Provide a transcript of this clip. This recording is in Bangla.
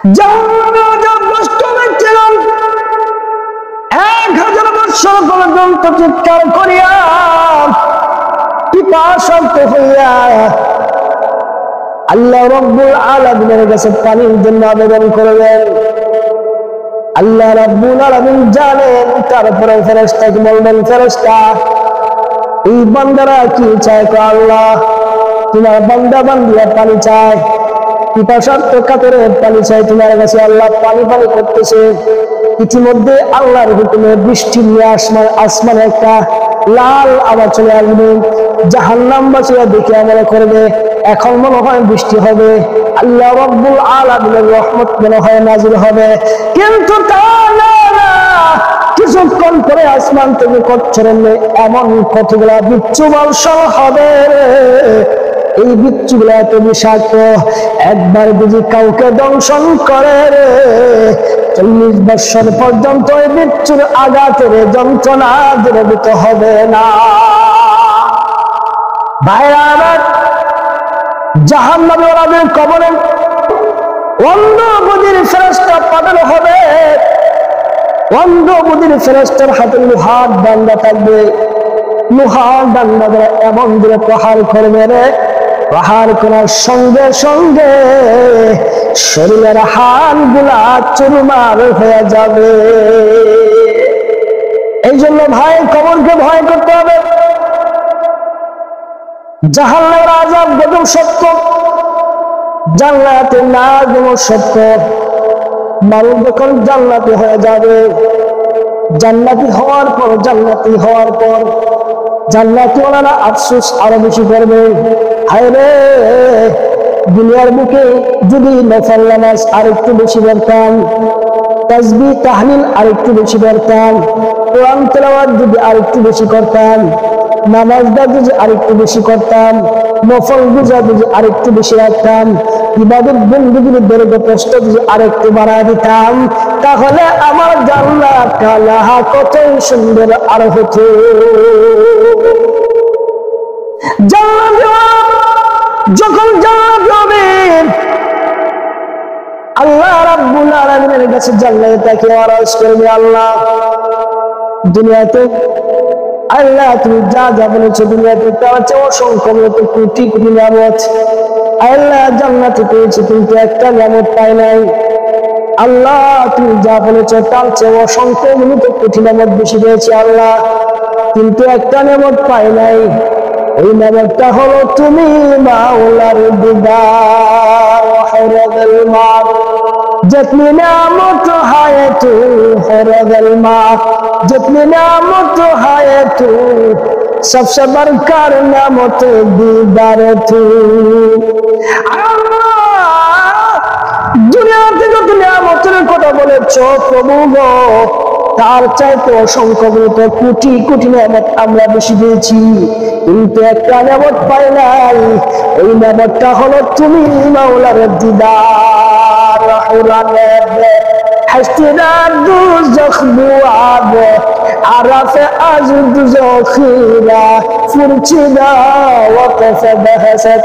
জাহান্নামে কষ্ট পেয়েছিলাম 1000 বছর পর্যন্ত চিৎকার করিয়া পিপাসার্ত হইয়া আল্লাহ রাব্বুল আলামিনের কাছে পানির জন্য আবেদন করবেন। আল্লাহ রাব্বুল আলামিন জানেন। তারপরে ফেরেশতাকে বলবেন, ফেরেশতা এই বান্দারা কি চায়? আল্লাহ তোমার বান্দা বান্দিরা পানি চায়, পিপাসার্ত কাতরে পানি চায় তোমার কাছে। আল্লাহ পানি পানি করতেছে। ইতিমধ্যে আল্লাহর হুকুমে বৃষ্টি নিয়ে আসমানে একটা লাল আবার চলে আসবে। জাহান্নামবাসীরা দেখে মনে করবে এখন মনে হয় বৃষ্টি হবে, আল্লাহ রাব্বুল আলামিনের রহমত মনে হয় নাজিল হবে। কিন্তু তা না, কিছুক্ষণ পরে আসমান থেকে করছড়ে এমন কতগুলা বিচ্ছু বর্ষণ হবে। এই বিচ্ছুগুলা এত বিষাক্ত, একবার যদি কাউকে দংশন করে 40 বছর পর্যন্ত এই বিচ্ছুর আঘাতের যন্ত্রণা দ্রবিত হবে না। ভাইরা আমার, জাহান্নামে ওদের কবরে অন্ধ বধির ফেরেশতা পাঠানো হবে। অন্ধ বধির ফেরেশতার হাতে লোহার ডান্ডা থাকবে। লোহার ডান্ডা দ্বারা এমন দূরে প্রহার করবে রে, প্রহার করার সঙ্গে সঙ্গে শরীরের হাড়গুলা চুরমার হয়ে যাবে। এই জন্য ভাই কবরকে ভয় করতে হবে। জাহান্নামের আযাব গজব সত্য, জান্নাতের নাযম সত্য। মানুষ যখন জান্নাতি হয়ে যাবে, জান্নাতি হওয়ার পর জান্নাতি ওনারা আফসোস আরো বেশি করবে। হায় রে, দুনিয়ার বুকে যদি নফল নামাজ আরেকটু বেশি করতাম, তাসবিহ তাহলিল আরেকটু বেশি করতাম, কোরআন তেলাওয়াত যদি আরেকটু বেশি করতাম, নামাজটা যদি আরেকটু বেশি করতাম, নফল রোজা যদি আরেকটু বেশি রাখতাম, ইবাদত বন্দেগীর দরজা প্রশ্ন যদি আরেকটু বাড়ায় দিতাম, তাহলে আমার জান্নাত কালাহা কত সুন্দর আর হতো। যখন জান্নাত হবে, আল্লাহ রাব্বুল আলামিনের কাছে জান্নাতে তাকে আরজ করবে, আল্লাহ দুনিয়াতে আল্লাহ তুমি যা যা বলেছো দুনিয়াতে তার চেয়ে অসংখ্য কোটি কোটি নিয়ামত আল্লাহ জান্নাতে পেয়েছি, কিন্তু একটা নিয়ামত পাই নাই। আল্লাহ তুমি যা বলেছো তার চেয়ে অসংখ্য কোটি নিয়ামত বেশি পেয়েছি আল্লাহ, কিন্তু একটা নিয়ামত পাই নাই। ওই নিয়ামতটা হলো তুমি মাওলার দিদার হরদল মা। जितनी नियामत है तू हरदल मा, जितनी नियामत है तू सबसे बढ़कर नियामत दीदार तू। দুনিয়াতে যত নিয়ামতের কথা বলেছো প্রভু গো, তার চাইতে অসংখ্য কোটি কোটি নিয়ামত আমরা বেশি পেয়েছি, কিন্তু একটা নিয়ামত পাই নাই। ওই নিয়ামতটা হলো তুমি মাওলার দিদার। হাসতিদার দুজখ বুয়াব আরাফে আজ দুজখিরা ফুরচিদা ওয়াকফ বাহাসাত